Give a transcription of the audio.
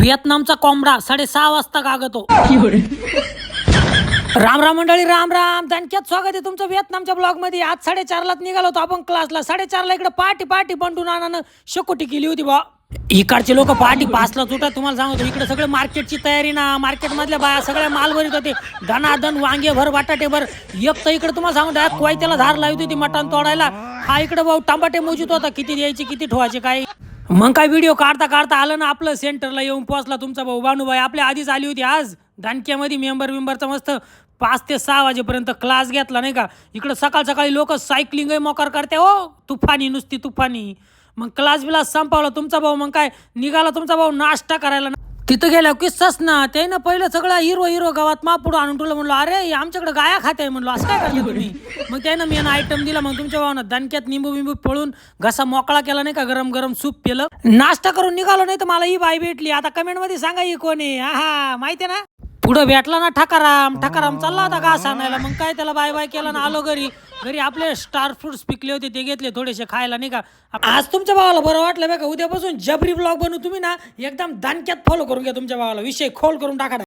व्हिएतनामचा कोंबडा 6:30 वाजता गागतो. राम राम मंडळी, राम राम. दणक्यात स्वागत आहे तुमचं व्हिएतनामच्या ब्लॉग मध्ये. आज 4:30 निघालो होतो आपण क्लासला. 4:30 इकडे पार्टी बंडून नानानं शकोटी केली होती बा. इकडचे लोक पार्टी 5ला सुटत. तुम्हाला सांगतो इकडे सगळे मार्केटची तयारी ना. मार्केट मधल्या बाया सगळ्या माल भरीत होते. धनाधन वांगे भर, बटाटे भर. एक तर इकडे तुम्हाला सांगतो कोयत्याला धार लावली होती मटण तोडायला. हा इकडे भाऊ टमाटे मोजित होता, किती द्यायचे किती ठेवायचे काय. मग काय व्हिडिओ काढता आलं ना आपलं सेंटरला येऊन पोहोचला तुमचा भाऊ बानूबाई. आपल्या आधीच आली होती आज दानक्यामध्ये मेंबरचा मस्त 5 ते 6 वाजेपर्यंत क्लास घेतला नाही का. इकडं सकाळी लोक सायकलिंग मोकार करते हो, तुफानी नुसती तुफानी. मग क्लास बिलास संपवला तुमचा भाऊ. मग काय निघाला तुमचा भाऊ नाश्ता करायला. तिथं गेल्या किस्साच ना त्यानं पहिलं सगळं हिरो गावात मापुढं आणून ठेवलं. म्हणलो अरे आमच्याकडे गाया खाते म्हणलो, असं काय करता तुम्ही. मग त्यानं मी आयटम दिला. मग तुमच्या भावानं दणक्यात निंबू पळून घसा मोकळा केला नाही का, गरम सूप पिलं. नाश्ता करून निघालो. नाही तर मला ही बाई भेटली. आता कमेंट मध्ये सांगा ही कोण आहे. हा माहिती आहे ना. पुढं भेटला ना ठकाराम चालला होता घास आणायला. मग काय त्याला बाय केला ना आलो घरी आपले स्टार फ्रुट्स पिकले होते ते घेतले थोडेसे खायला नाही का. आज तुमच्या भावाला बरं वाटलं बघा. उद्यापासून जबरी ब्लॉग बनवू. तुम्ही ना एकदम दणक्यात फॉलो करून घ्या तुमच्या भावाला. विषय खोल करून टाका.